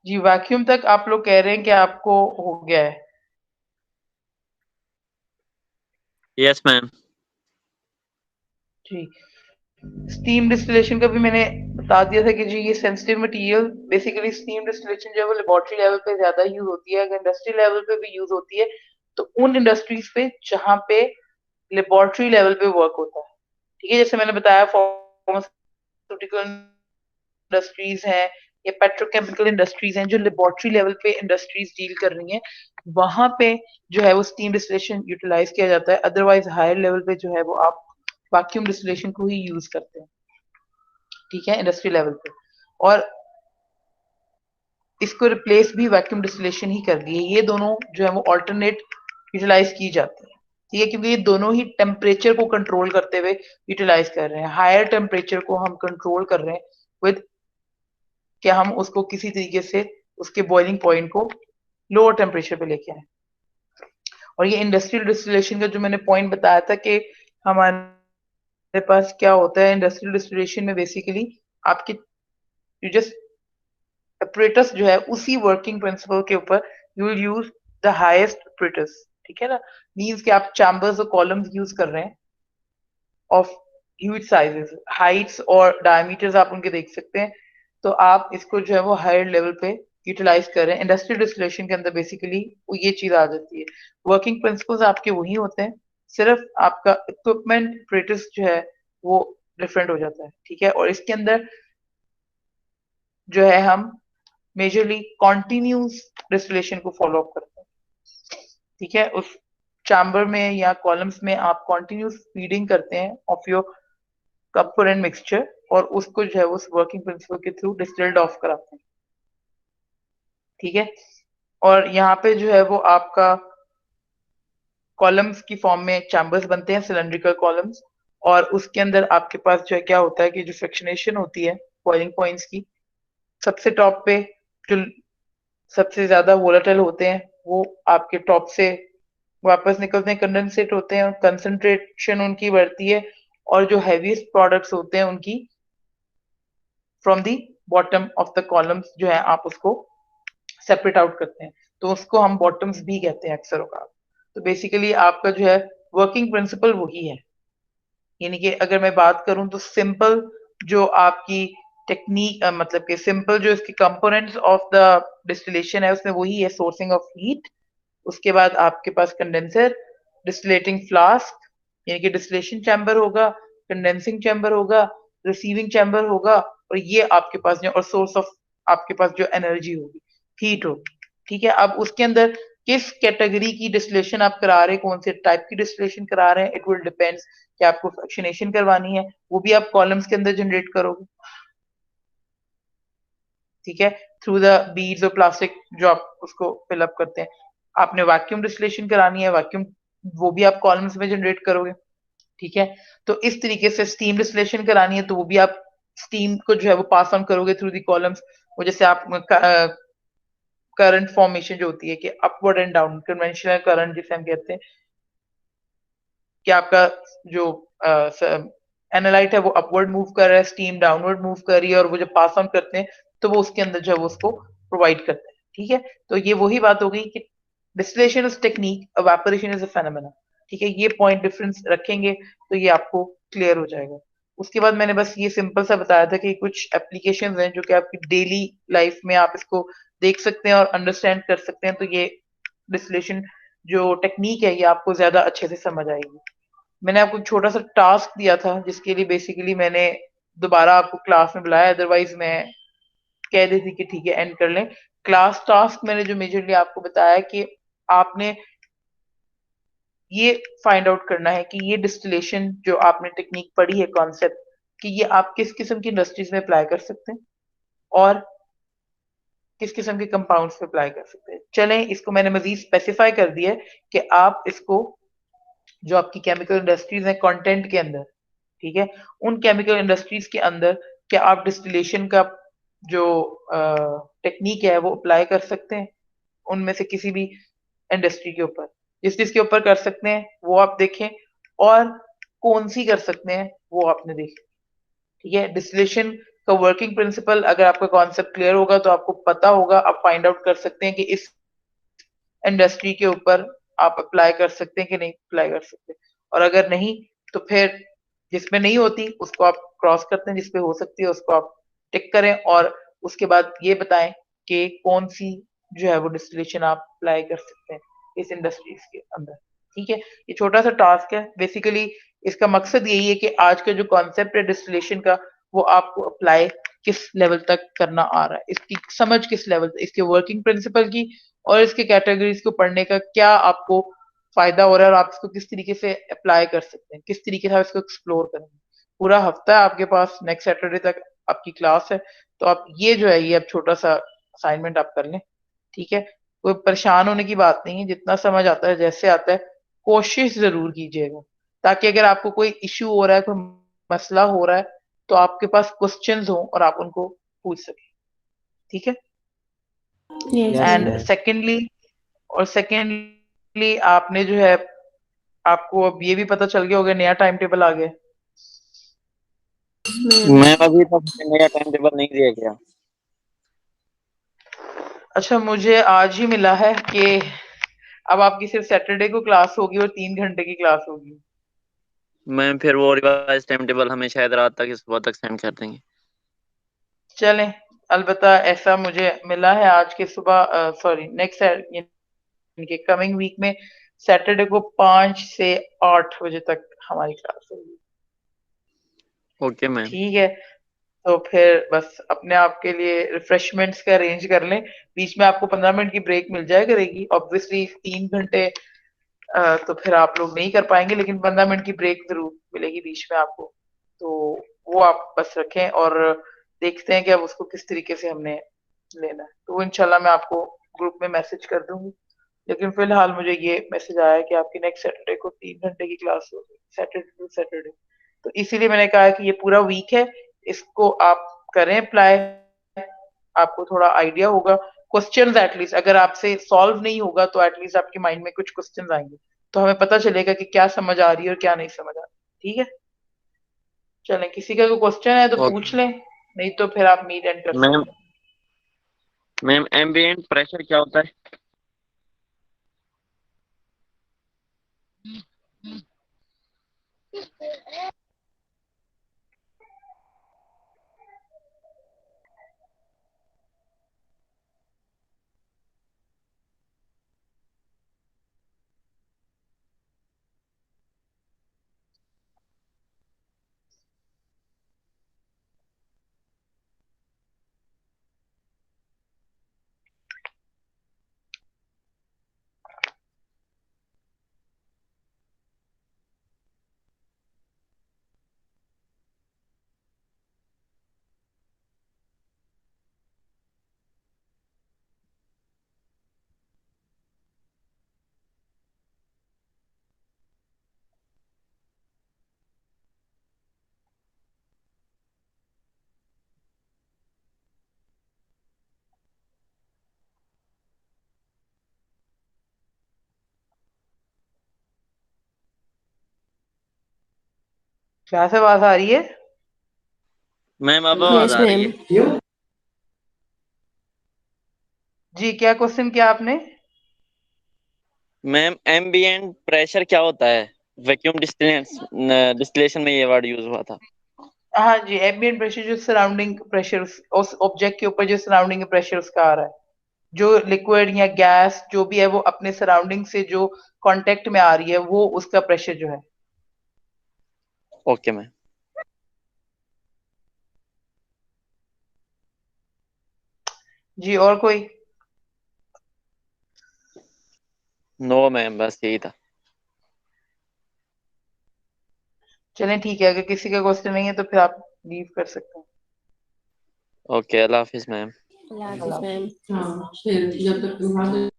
जी, vacuum तक आप लोग कह रहे हैं कि आपको हो गया है। Yes ma'am. जी, स्टीम डिस्टिलेशन का भी मैंने बता दिया था कि जी ये sensitive material basically steam distillation जो है वो लेबोरेटरी लेवल पे ज्यादा यूज होती है। अगर इंडस्ट्री लेवल पे भी यूज होती है तो उन इंडस्ट्रीज पे जहाँ पे लेबोरेटरी लेवल पे वर्क होता है। ठीक है, जैसे मैंने बताया फार्मास्यूटिकल इंडस्ट्रीज हैं या पेट्रोकेमिकल इंडस्ट्रीज हैं जो लेबोरेटरी लेवल पे इंडस्ट्रीज डील कर रही हैं, वहां पे जो है वो स्टीम डिस्टिलेशन यूटिलाइज किया जाता है। अदरवाइज हायर लेवल पे जो है वो आप वैक्यूम डिस्टिलेशन को ही यूज करते हैं। ठीक है, इंडस्ट्री लेवल पे। और इसको रिप्लेस भी वैक्यूम डिस्टिलेशन ही कर दी है। ये दोनों जो है वो ऑल्टरनेट यूटिलाइज की जाती है। ठीक है, क्योंकि ये दोनों ही टेम्परेचर को कंट्रोल करते हुए यूटिलाइज कर रहे हैं। हायर टेम्परेचर को हम कंट्रोल कर रहे हैं विद कि हम उसको किसी तरीके से उसके बॉइलिंग पॉइंट को लोअर टेम्परेचर पे लेके आए। और ये इंडस्ट्रियल डिस्टिलेशन का जो मैंने पॉइंट बताया था कि हमारे पास क्या होता है इंडस्ट्रियल डिस्टिलेशन में, बेसिकली आपके यू जस्ट ऑपरेटर्स जो है उसी वर्किंग प्रिंसिपल के ऊपर you will use the highest operators. ठीक है ना, मींस कि आप चैम्बर्स और कॉलम्स यूज कर रहे हैं ऑफ ह्यूज साइजेस, हाइट्स और डायमीटर्स आप उनके देख सकते हैं। तो आप इसको जो है वो हायर लेवल पे यूटिलाइज कर रहे हैं। इंडस्ट्रियल डिस्टिलेशन के अंदर बेसिकली वो ये चीज आ जाती है। वर्किंग प्रिंसिपल्स आपके वही होते हैं, सिर्फ आपका इक्विपमेंट ऑपरेटर्स जो है वो डिफरेंट हो जाता है। ठीक है, और इसके अंदर जो है हम मेजरली कॉन्टिन्यूस डिस्टिलेशन को फॉलो अप करते हैं। ठीक है, उस चैम्बर में या कॉलम्स में आप कॉन्टिन्यूस फीडिंग करते हैं ऑफ योर कंपोनेंट मिक्सचर और उसको जो है उस वर्किंग प्रिंसिपल के थ्रू डिस्टिल्ड ऑफ कराते हैं। ठीक है, और यहाँ पे जो है वो आपका कॉलम्स की फॉर्म में चैम्बर्स बनते हैं, सिलेंड्रिकल कॉलम्स। और उसके अंदर आपके पास जो है क्या होता है कि जो फ्रिक्शनेशन होती है बॉइलिंग पॉइंट्स की, सबसे टॉप पे जो सबसे ज्यादा वोलेटाइल होते हैं वो आपके टॉप से वापस निकलते हैं, कंडेंसेट होते हैं और कंसंट्रेशन उनकी बढ़ती है। और जो हैवीएस्ट प्रोडक्ट्स होते हैं उनकी from the bottom of the columns जो है आप उसको सेपरेट आउट करते हैं। तो उसको हम बॉटम्स भी कहते हैं अक्सर औकात। तो बेसिकली आपका जो है वर्किंग प्रिंसिपल वही है। यानी कि अगर मैं बात करूं तो सिंपल जो आपकी टेक्निक मतलब कि सिंपल जो इसके कंपोनेंट्स ऑफ द डिस्टिलेशन है उसमें वही है, सोर्सिंग ऑफ हीट, उसके बाद आपके पास कंडेंसर, डिस्टिलेटिंग फ्लास्क यानी कि डिस्टिलेशन चैम्बर होगा, कंडेंसिंग चैम्बर होगा, रिसीविंग चैम्बर होगा, और ये आपके पास जो और सोर्स ऑफ आपके पास जो एनर्जी होगी, हीट होगी। ठीक है, अब उसके अंदर किस कैटेगरी की डिस्टिलेशन आप करा रहे हैं, कौन से टाइप की डिस्टिलेशन करा रहे हैं, इट विल डिपेंड्स कि आपको फ्रैक्शनेशन करवानी है, वो भी आप कॉलम्स के अंदर जनरेट करोगे। ठीक है, थ्रू द बीड्स और प्लास्टिक जो आप उसको फिलअप करते हैं। आपने वैक्यूम डिस्टिलेशन करानी है, वैक्यूम वो भी आप कॉलम्स में जनरेट करोगे। ठीक है, तो इस तरीके से स्टीम डिस्टिलेशन करानी है तो वो भी आप स्टीम को जो है वो पास ऑन करोगे थ्रू दी कॉलम्स। वो जैसे आप करंट फॉर्मेशन जो होती है कि upward and down conventional current जिसे हम कहते हैं कि आपका जो एनालाइट है वो अपवर्ड मूव कर रहा है, स्टीम डाउनवर्ड मूव कर रही है, और वो जब पास ऑन करते हैं तो वो उसके अंदर जो है वो उसको प्रोवाइड करते हैं। ठीक है, तो ये वही बात हो गई कि distillation is technique, evaporation is a phenomena. ठीक है, ये पॉइंट डिफरेंस रखेंगे तो ये आपको क्लियर हो जाएगा। उसके बाद मैंने बस ये सिंपल सा बताया था कि कुछ एप्लीकेशंस हैं जो कि आपकी डेली लाइफ में आप इसको देख सकते हैं और अंडरस्टैंड कर सकते हैं, तो ये डिस्टिलेशन जो टेक्निक है ये आपको ज्यादा अच्छे से समझ आएगी। मैंने आपको एक छोटा सा टास्क दिया था जिसके लिए बेसिकली मैंने दोबारा आपको क्लास में बुलाया, अदरवाइज मैं कह देती कि ठीक है एंड कर लें। क्लास टास्क मैंने जो मेजरली आपको बताया कि आपने ये फाइंड आउट करना है कि ये डिस्टिलेशन जो आपने टेक्निक पढ़ी है कॉन्सेप्ट, कि ये आप किस किस्म की इंडस्ट्रीज में अप्लाई कर सकते हैं और किस किस्म के कंपाउंड्स पे अप्लाई कर सकते हैं। चलें, इसको मैंने मजीद स्पेसिफाई कर दिया है कि आप इसको जो आपकी केमिकल इंडस्ट्रीज है कंटेंट के अंदर, ठीक है, उन केमिकल इंडस्ट्रीज के अंदर क्या आप डिस्टिलेशन का जो टेक्निक है वो अप्लाई कर सकते हैं उनमें से किसी भी इंडस्ट्री के ऊपर। जिस चीज के ऊपर कर सकते हैं वो आप देखें, और कौन सी कर सकते हैं वो आपने देखें। ठीक है, डिस्टिलेशन का वर्किंग प्रिंसिपल, अगर आपका कॉन्सेप्ट क्लियर होगा तो आपको पता होगा, आप फाइंड आउट कर सकते हैं कि इस इंडस्ट्री के ऊपर आप अप्लाई कर सकते हैं कि नहीं अप्लाई कर सकते। और अगर नहीं तो फिर जिसमें नहीं होती उसको आप क्रॉस करते हैं, जिसपे हो सकती है उसको आप टिक करें, और उसके बाद ये बताएं कि कौन सी जो है वो डिस्टिलेशन आप अप्लाई कर सकते हैं इस इंडस्ट्रीज के अंदर। ठीक है, ये छोटा सा टास्क है। बेसिकली इसका मकसद यही है कि आज का जो कॉन्सेप्ट है डिस्टिलेशन का, वो आपको अप्लाई किस लेवल तक करना आ रहा है, इसकी समझ किस लेवल, इसके वर्किंग प्रिंसिपल की और इसके कैटेगरीज को पढ़ने का क्या आपको फायदा हो रहा है, और आप इसको किस तरीके से अप्लाई कर सकते हैं, किस तरीके से आप इसको एक्सप्लोर करेंगे। पूरा हफ्ता है आपके पास, नेक्स्ट सैटरडे तक आपकी क्लास है, तो आप ये जो है ये अब छोटा सा असाइनमेंट आप कर लें। ठीक है, कोई परेशान होने की बात नहीं है, जितना समझ आता है जैसे आता है कोशिश जरूर कीजिएगा, ताकि अगर आपको कोई इश्यू हो रहा है, कोई मसला हो रहा है, तो आपके पास क्वेश्चंस हो और आप उनको पूछ सकें। ठीक है, Yes, एंड ma'am. सेकेंडली आपने जो है, आपको अब ये भी पता चल गया होगा नया टाइम टेबल आ गया। मैम अभी तक नया टाइम टेबल नहीं दिया गया। अच्छा, मुझे आज ही मिला है कि अब आपकी सिर्फ सैटरडे को क्लास होगी और 3 घंटे की क्लास होगी। मैम फिर वो रिवाइज टाइम टेबल हमें शायद रात तक सुबह तक सेंड कर देंगे। चलें, अलबत्ता ऐसा मुझे मिला है आज के सुबह, सॉरी नेक्स्ट इनके कमिंग वीक में सैटरडे को 5 से 8 बजे तक हमारी क्लास होगी। Okay ma'am. ठीक है, तो फिर बस अपने आप के लिए रिफ्रेशमेंट्स का अरेंज कर लें। बीच में आपको 15 मिनट की ब्रेक मिल जाया करेगी, ऑब्वियसली 3 घंटे तो फिर आप लोग नहीं कर पाएंगे, लेकिन 15 मिनट की ब्रेक जरूर मिलेगी बीच में आपको, तो वो आप बस रखें और देखते हैं कि अब उसको किस तरीके से हमने लेना है। तो वो इंशाल्लाह मैं आपको ग्रुप में मैसेज कर दूंगी, लेकिन फिलहाल मुझे ये मैसेज आया है कि आपकी नेक्स्ट सैटरडे को 3 घंटे की क्लास होगी, सैटरडे टू सैटरडे। तो इसीलिए मैंने कहा कि ये पूरा वीक है, इसको आप करें अप्लाई, आपको थोड़ा आइडिया होगा। क्वेश्चंस एटलीस्ट अगर आपसे सॉल्व नहीं होगा तो एटलीस्ट आपके माइंड में कुछ क्वेश्चंस आएंगे, तो हमें पता चलेगा कि क्या समझ आ रही है और क्या नहीं समझ आ रही। ठीक है, चलें, किसी का कोई क्वेश्चन है तो ओके पूछ लें, नहीं तो फिर आप मीट एंड कर मैम। सकते हैं। मैम एम्बिएंट प्रेशर क्या होता है? क्या से आवाज आ रही है? मैम अब आवाज Yes, आ रही ma'am. है। जी, क्या क्वेश्चन किया आपने? मैम एम्बिएंट प्रेशर क्या होता है? वैक्यूम डिस्टिलेशन में ये वर्ड यूज हुआ था। हाँ जी, एम्बिएंट प्रेशर जो सराउंडिंग प्रेशर उस ऑब्जेक्ट के ऊपर जो सराउंडिंग प्रेशर उसका आ रहा है, जो लिक्विड या गैस जो भी है वो अपने सराउंडिंग से जो कांटेक्ट में आ रही है, वो उसका प्रेशर जो है। Okay ma'am. जी, और कोई? नो मैम, बस यही था। चलें ठीक है, अगर किसी का क्वेश्चन नहीं है तो फिर आप लीव कर सकते हैं। ओके, अल्लाह हाफिज मैम। Allah अल्लाह Hafiz, हाफिज़। ma'am. हाँ फिर जब तक